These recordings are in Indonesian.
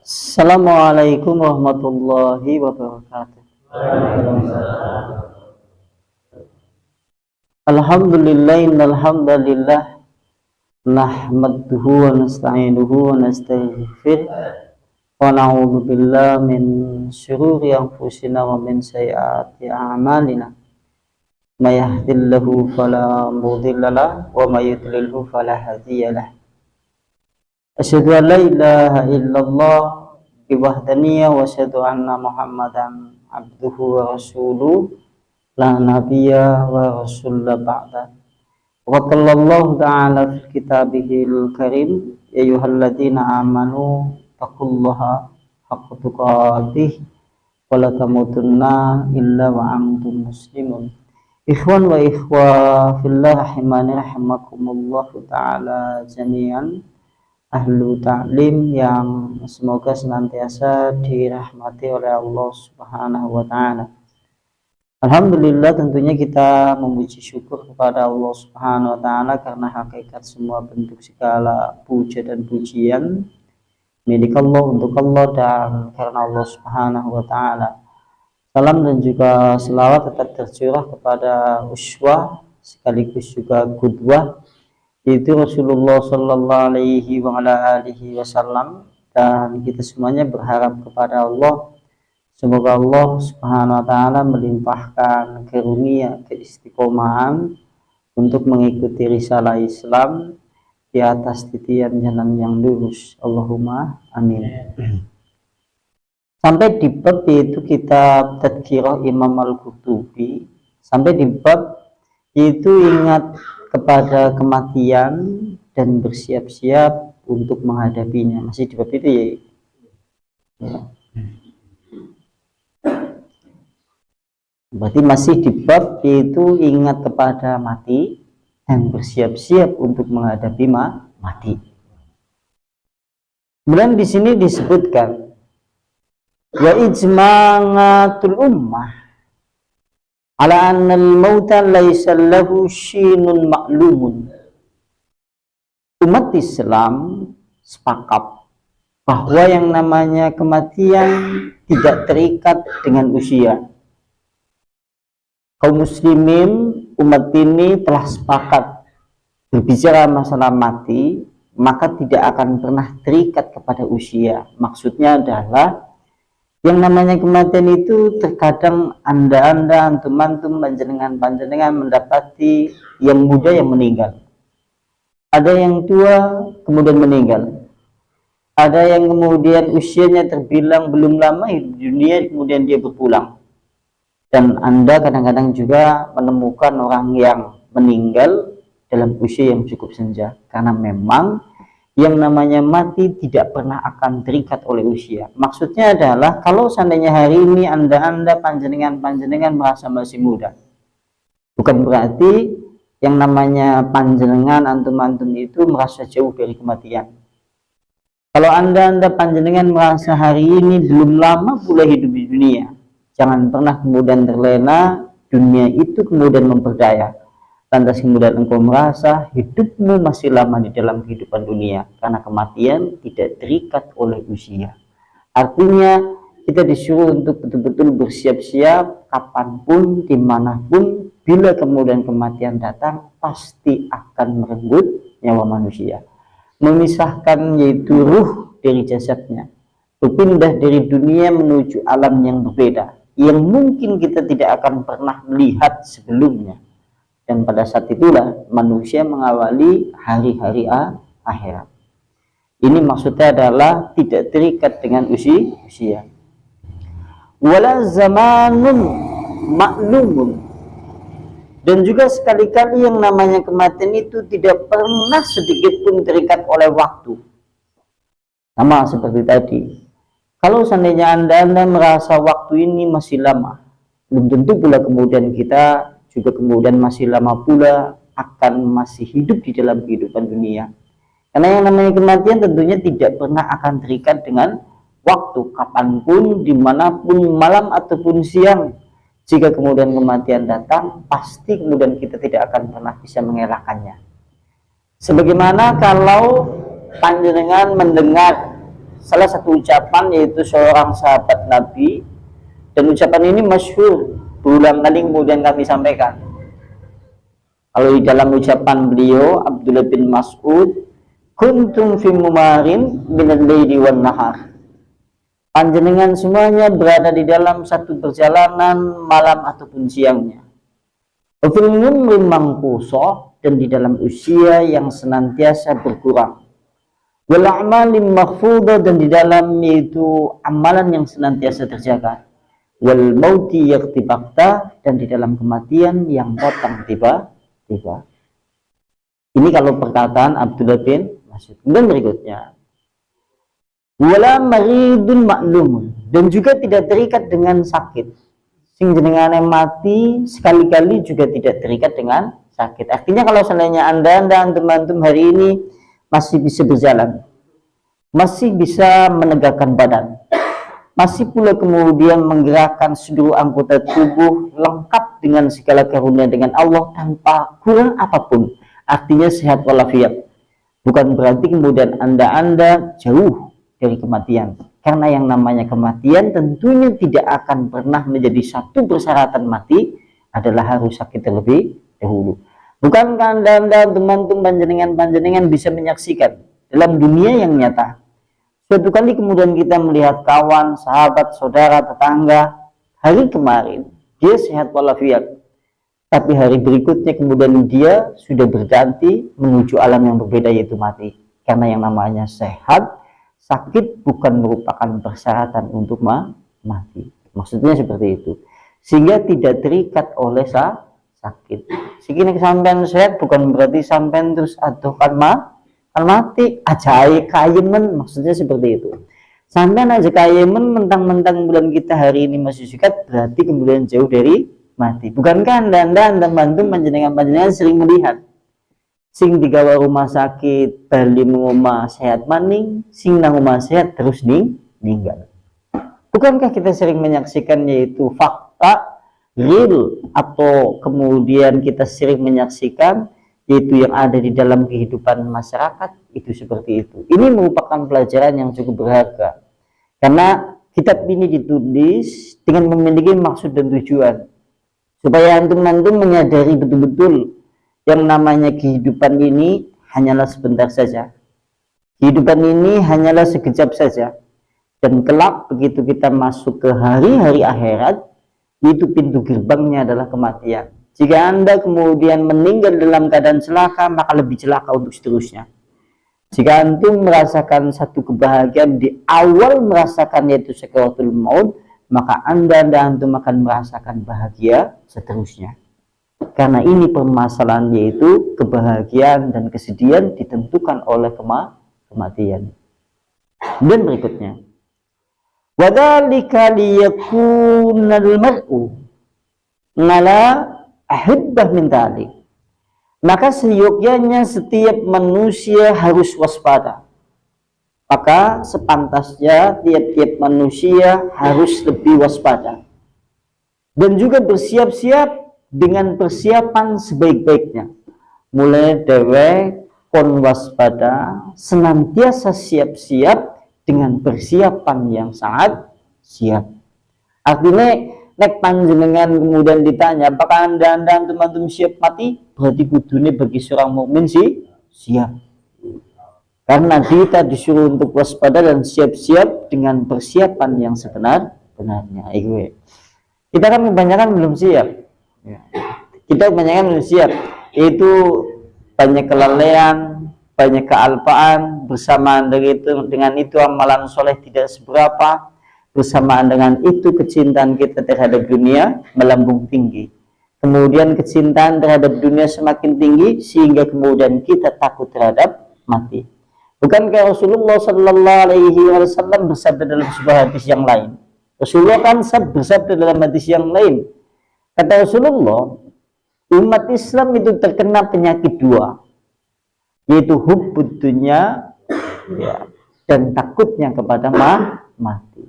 Assalamualaikum warahmatullahi wabarakatuh. Alhamdulillah, innal hamdalillah nahmaduhu wa nasta'inuhu wa nastaghfiruh wa na'udzu billahi min syururi anfusina wa min sayyiati a'malina. May yahdihillahu fala mudilla lahu wa may yudlilhu fala hadiya lahu. Asyhadu an la ilaha illallah biwahdaniyya wa asyhadu anna Muhammadan abduhu wa rasuluh la nabiyya wa rasulla ba'da. Wa qallallahu ta'ala fi kitabihil karim ya ayyuhalladzina amanu taqullaha haqqa tuqatih wa la tamutunna illa wa antum muslimun. Ikhwan wa ikhwa fillah rahimani rahimakumullah ta'ala jami'an. Ahlu ta'lim yang semoga senantiasa dirahmati oleh Allah Subhanahu wa ta'ala. Alhamdulillah, tentunya kita memuji syukur kepada Allah Subhanahu wa ta'ala karena hakikat semua bentuk segala puja dan pujian milik Allah, untuk Allah, dan karena Allah Subhanahu wa ta'ala. Salam dan juga selawat tetap tercurah kepada uswah sekaligus juga qudwah, itu Rasulullah Sallallahu Alaihi Wasallam, dan kita semuanya berharap kepada Allah semoga Allah Subhanahu Wa Taala melimpahkan karunia keistiqomahan untuk mengikuti risalah Islam di atas titian jalan yang lurus. Allahumma amin. Sampai di bab yaitu kitab Tadhkirah Imam Al-Qurtubi, sampai di bab yaitu ingat kepada kematian dan bersiap-siap untuk menghadapinya. Masih di bab itu ya. Berarti masih di bab yaitu ingat kepada mati dan bersiap-siap untuk menghadapi mati. Kemudian di sini disebutkan wa ijma'atul ummah ala annal mauta laisa lahu shinun ma'lumun. Umat Islam sepakat bahwa yang namanya kematian tidak terikat dengan usia. Kaum muslimin umat ini telah sepakat berbicara masalah mati, maka tidak akan pernah terikat kepada usia. Maksudnya adalah yang namanya kematian itu terkadang anda antum panjenengan mendapati yang muda yang meninggal, ada yang tua kemudian meninggal, ada yang kemudian usianya terbilang belum lama hidup di dunia kemudian dia berpulang. Dan anda kadang-kadang juga menemukan orang yang meninggal dalam usia yang cukup senja, karena memang yang namanya mati tidak pernah akan terikat oleh usia. Maksudnya adalah kalau seandainya hari ini anda panjenengan merasa masih muda, bukan berarti yang namanya panjenengan antum itu merasa jauh dari kematian. Kalau anda panjenengan merasa hari ini belum lama pula hidup di dunia, jangan pernah kemudian terlena dunia itu kemudian memperdaya, lantas kemudian engkau merasa hidupmu masih lama di dalam kehidupan dunia, karena kematian tidak terikat oleh usia. Artinya kita disuruh untuk betul-betul bersiap-siap kapanpun, dimanapun, bila kemudian kematian datang pasti akan merenggut nyawa manusia, memisahkan yaitu ruh dari jasadnya, berpindah dari dunia menuju alam yang berbeda, yang mungkin kita tidak akan pernah melihat sebelumnya. Dan pada saat itulah manusia mengawali hari-hari akhirat. Ini maksudnya adalah tidak terikat dengan usia. Wala zamanun ma'lumun. Dan juga sekali-kali yang namanya kematian itu tidak pernah sedikit pun terikat oleh waktu. Sama seperti tadi. Kalau seandainya anda merasa waktu ini masih lama, belum tentu pula kemudian kita juga kemudian masih lama pula akan masih hidup di dalam kehidupan dunia. Karena yang namanya kematian tentunya tidak pernah akan terikat dengan waktu, kapanpun, dimanapun, malam ataupun siang. Jika kemudian kematian datang, pasti kemudian kita tidak akan pernah bisa mengelakkannya. Sebagaimana kalau panjenengan mendengar salah satu ucapan yaitu seorang sahabat Nabi, dan ucapan ini masyhur berulang kali kemudian kami sampaikan. Kalau di dalam ucapan beliau Abdullah bin Mas'ud, kuntum fi mumarin minal laili wan nahar. Panjenengan semuanya berada di dalam satu perjalanan malam ataupun siangnya. Fil umrin mangkusoh, dan di dalam usia yang senantiasa berkurang. Wal a'malim maghfudah, dan di dalam itu amalan yang senantiasa terjaga. Wal mauti yaktibakta, dan di dalam kematian yang datang tiba-tiba. Ini kalau perkataan Abdullah bin Mas'ud. Dan berikutnya, wala maridun ma'lumun, dan juga tidak terikat dengan sakit. Sing jenengane mati sekali-kali juga tidak terikat dengan sakit. Artinya kalau seandainya anda antum hari ini masih bisa berjalan, masih bisa menegakkan badan, masih pula kemudian menggerakkan seluruh anggota tubuh lengkap dengan segala karunia dengan Allah tanpa kurang apapun, artinya sehat walafiat, bukan berarti kemudian anda jauh dari kematian. Karena yang namanya kematian tentunya tidak akan pernah menjadi satu persyaratan mati, adalah harus sakit terlebih dahulu. Bukankah anda teman-teman panjenengan bisa menyaksikan dalam dunia yang nyata, suatu kali kemudian kita melihat kawan, sahabat, saudara, tetangga, hari kemarin dia sehat walafiat, tapi hari berikutnya kemudian dia sudah berganti menuju alam yang berbeda, yaitu mati. Karena yang namanya sehat, sakit bukan merupakan persyaratan untuk mati. Maksudnya seperti itu. Sehingga tidak terikat oleh sakit. Sehingga sampean sehat bukan berarti sampean terus aduh kan mati. Ajai kayemen, maksudnya seperti itu. Sampean aja kayemen mentang-mentang bulan kita hari ini masih sehat, berarti kemudian jauh dari mati. Bukankah anda bantu panjenengan sering melihat sing digawa rumah sakit bali ngomah sehat maning, sing nang rumah sehat terus ninggal. Bukankah kita sering menyaksikan yaitu fakta real, atau kemudian kita sering menyaksikan yaitu yang ada di dalam kehidupan masyarakat itu seperti itu. Ini merupakan pelajaran yang cukup berharga, karena kitab ini ditulis dengan memiliki maksud dan tujuan supaya antum menyadari betul-betul yang namanya kehidupan ini hanyalah sebentar saja. Kehidupan ini hanyalah sekejap saja. Dan kelak begitu kita masuk ke hari-hari akhirat, itu pintu gerbangnya adalah kematian. Jika anda kemudian meninggal dalam keadaan celaka, maka lebih celaka untuk seterusnya. Jika antum merasakan satu kebahagiaan di awal merasakan yaitu sakaratul maut, maka anda dan antum akan merasakan bahagia seterusnya. Karena ini permasalahan, yaitu kebahagiaan dan kesedihan ditentukan oleh kematian. Dan berikutnya, wadzalika liyakunal mar'u nala ahibbah min dzalik. Maka seyogyanya setiap manusia harus waspada. Maka sepantasnya tiap-tiap manusia harus lebih waspada dan juga bersiap-siap dengan persiapan sebaik-baiknya. Mulai dewek kon waspada, senantiasa siap-siap dengan persiapan yang sangat siap. Artinya nek panjenengan kemudian ditanya apakah anda teman-teman siap mati, berarti kudune bagi seorang mukmin sih siap. Karena kita disuruh untuk waspada dan siap-siap dengan persiapan yang sebenar-benarnya. Kita kan kebanyakan belum siap. Kita kebanyakan belum siap, yaitu banyak kelalaian, banyak kealpaan, bersamaan dengan itu amalan soleh tidak seberapa, bersamaan dengan itu kecintaan kita terhadap dunia melambung tinggi, kemudian kecintaan terhadap dunia semakin tinggi sehingga kemudian kita takut terhadap mati. Bukankah Rasulullah Sallallahu Alaihi Wasallam bersabda dalam sebuah hadis yang lain? Rasulullah kan bersabda dalam hadis yang lain, kata Rasulullah, umat Islam itu terkena penyakit dua, yaitu hubbud dunya ya, dan takutnya kepada mati.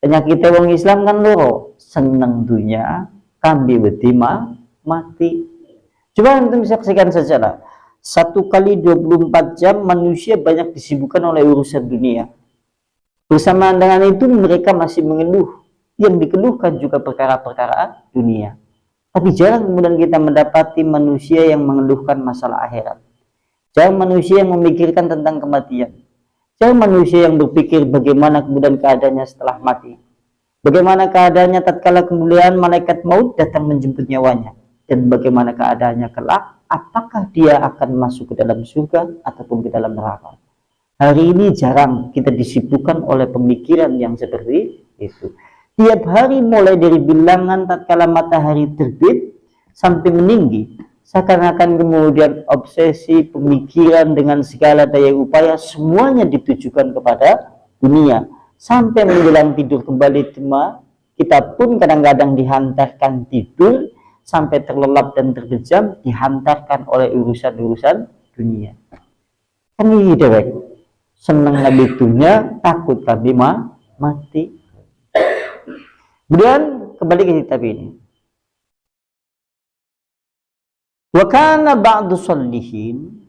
Penyakit orang Islam kan loro, seneng dunia, kambi wedi mati. Coba antum saksikan saja lah, 1 kali 24 jam manusia banyak disibukkan oleh urusan dunia. Bersamaan dengan itu mereka masih mengeluh. Yang dikeluhkan juga perkara-perkara dunia. Tapi jarang kemudian kita mendapati manusia yang mengeluhkan masalah akhirat. Jarang manusia yang memikirkan tentang kematian. Jarang manusia yang berpikir bagaimana kemudian keadaannya setelah mati. Bagaimana keadaannya tatkala kemudian malaikat maut datang menjemput nyawanya. Dan bagaimana keadaannya kelak, apakah dia akan masuk ke dalam surga ataupun ke dalam neraka. Hari ini jarang kita disibukkan oleh pemikiran yang seperti itu. Tiap hari mulai dari bilangan tatkala matahari terbit sampai meninggi, seakan-akan kemudian obsesi pemikiran dengan segala daya upaya semuanya ditujukan kepada dunia. Sampai menjelang tidur kembali cuma kita pun kadang-kadang dihantarkan tidur sampai terlelap dan terkejam dihantarkan oleh urusan-urusan dunia. Kan ini dewek. Senang nabi dunia, takut nabi mati. Kemudian kembali ke kitab ini. Wa kana ba'du sholihin,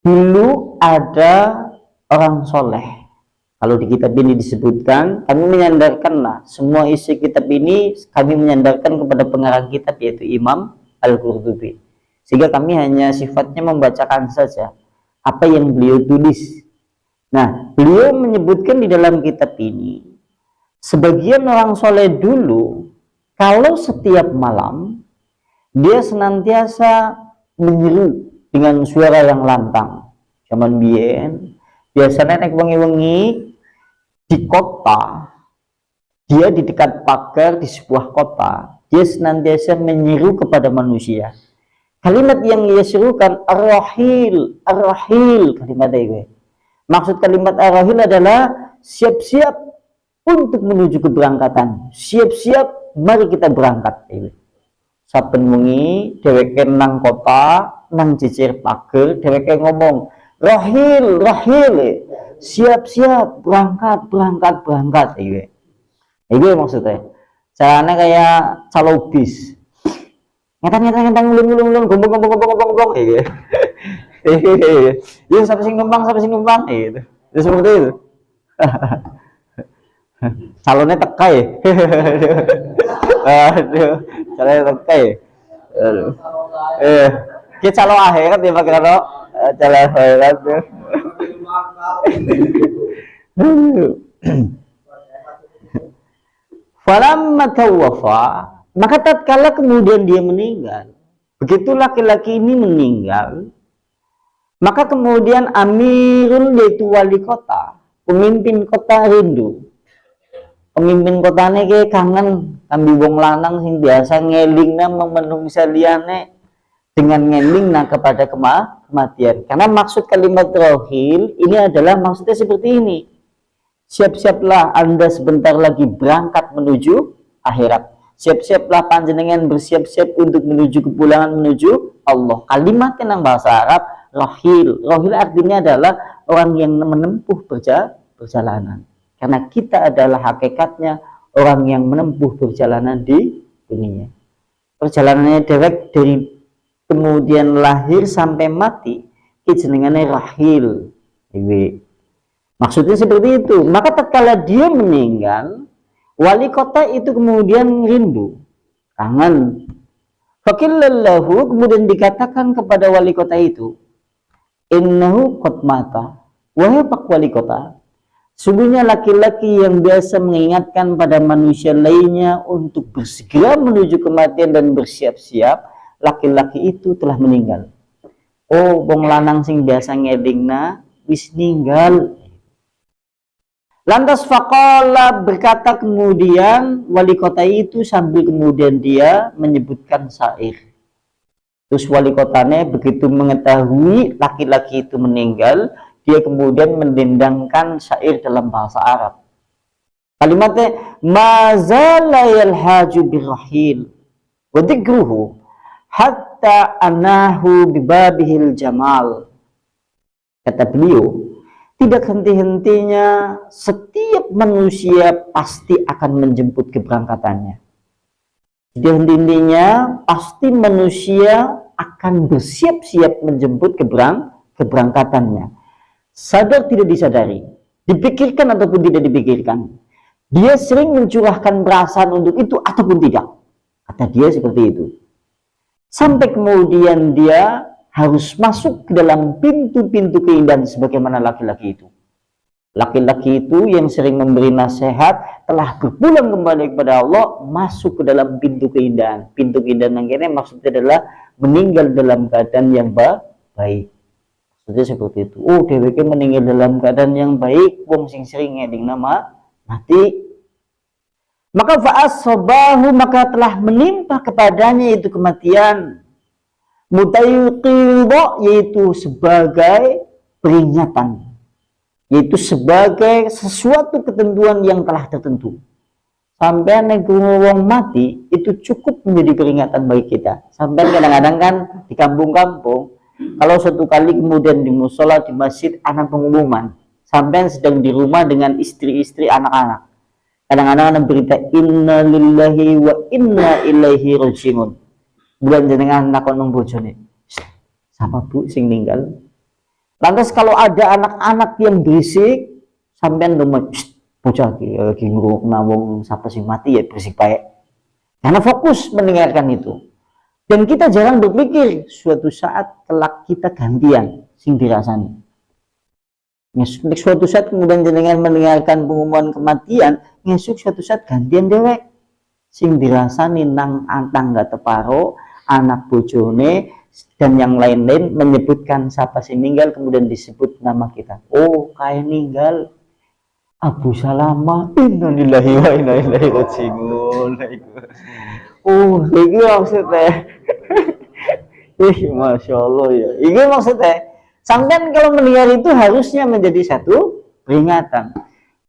dulu ada orang soleh. Kalau di kitab ini disebutkan, kami menyandarkanlah semua isi kitab ini, kami menyandarkan kepada pengarang kitab yaitu Imam Al-Qurtubi. Sehingga kami hanya sifatnya membacakan saja apa yang beliau tulis. Nah, beliau menyebutkan di dalam kitab ini, sebagian orang soleh dulu, kalau setiap malam, dia senantiasa menyeru dengan suara yang lantang. Zaman biyen, biasanya naik wengi-wengi di kota, dia di dekat pagar di sebuah kota, dia senantiasa menyeru kepada manusia. Kalimat yang ia serukan ar-rahil, ar-rahil, kalimat itu. Maksud kalimat ar-rahil adalah siap-siap untuk menuju keberangkatan. Siap-siap, mari kita berangkat. Saben wengi dheweke nang kota, nang jejer pagar, dheweke ngomong, rahil, rahil. Siap-siap, berangkat, berangkat, berangkat. Itu maksudnya. Caranya kayak calo bis. Ngetang ulung gombong gitu. Iya sampai sing numpang gitu. Itu seperti itu. Calonnya teka ya. Aduh, calonnya teka ya. Aduh. Kita calon akhirat ya Pak Karo. Calon akhirat. Falamma tawaffa, maka tatkala kemudian dia meninggal, begitu laki-laki ini meninggal, maka kemudian amirun yaitu wali kota, pemimpin kota rindu. Pemimpin kotane ke kangen kambi wong lanang sing biasa ngelingna memenuhi saliyane dengan ngelingna kepada kematian. Karena maksud kalimat rohil ini adalah maksudnya seperti ini. Siap-siaplah Anda sebentar lagi berangkat menuju akhirat. Siap-siaplah panjenengan bersiap-siap untuk menuju kepulangan menuju Allah. Kalimatnya nang bahasa Arab rohil. Rohil artinya adalah orang yang menempuh perjalanan. Karena kita adalah hakikatnya orang yang menempuh perjalanan di dunia. Perjalanannya direct dari kemudian lahir sampai mati. Jenengannya rahil. Maksudnya seperti itu. Maka tatkala dia meninggal, wali kota itu kemudian rindu, kangen. Fakillallahu, kemudian dikatakan kepada wali kota itu, innahu qad mata. Wahai pak wali kota, sungguhnya laki-laki yang biasa mengingatkan pada manusia lainnya untuk bersegera menuju kematian dan bersiap-siap, laki-laki itu telah meninggal. Oh, wong lanang sing biasa ngedingna wis ninggal. Lantas faqala, berkata kemudian wali kota itu sambil kemudian dia menyebutkan syair. Terus wali kotanya begitu mengetahui laki-laki itu meninggal, dia kemudian mendendangkan syair dalam bahasa Arab. Kalimatnya mazala yalhaju birrahil wa dhikruhu hatta anahu bibabihil jamal. Kata beliau, tidak henti-hentinya setiap manusia pasti akan menjemput keberangkatannya. Tidak henti-hentinya pasti manusia akan akan bersiap-siap menjemput keberangkatannya. Sadar tidak disadari, dipikirkan ataupun tidak dipikirkan, dia sering mencurahkan perasaan untuk itu ataupun tidak. Kata dia seperti itu. Sampai kemudian dia harus masuk ke dalam pintu-pintu keindahan sebagaimana laki-laki itu. Laki-laki itu yang sering memberi nasihat telah berpulang kembali kepada Allah, masuk ke dalam pintu keindahan. Pintu keindahan yang ini maksudnya adalah meninggal dalam keadaan yang baik. Maksudnya seperti itu. Oh, dheweke meninggal dalam keadaan yang baik, wong sing sering ngeding nama mati. Maka fa'asabahu, maka telah menimpa kepadanya itu kematian. Mutayuqidha, yaitu sebagai peringatan, yaitu sebagai sesuatu ketentuan yang telah tertentu. Sampai wong mati itu cukup menjadi peringatan bagi kita. Sampai kadang-kadang kan di kampung-kampung, kalau suatu kali kemudian di musola, di masjid, ada pengumuman, sampai sedang di rumah dengan istri-istri, anak-anak, kadang-kadang ada berita inna lillahi wa inna ilaihi rajiun. Bulan jenengan nakon nang bojone, sama bu sing ninggal. Lantas kalau ada anak-anak yang berisik, sampean nomor bocah lagi ngrungokna wong sapa sing mati ya berisik baik. Karena fokus mendengarkan itu. Dan kita jarang berpikir suatu saat kelak kita gantian sing dirasani. Ngesuk suatu saat kemudian jenengan mendengarkan pengumuman kematian, ngesuk suatu saat gantian dewek sing dirasani nang tangga teparo, anak bojone dan yang lain-lain menyebutkan siapa sih meninggal, kemudian disebut nama kita. Oh, kayak meninggal Abu Salama, innalillahi wa inna ilaihi rajiun. Oh, iki maksudnya. Masya Allah ya. Ini maksudnya, sampean kalau mendengar itu harusnya menjadi satu peringatan.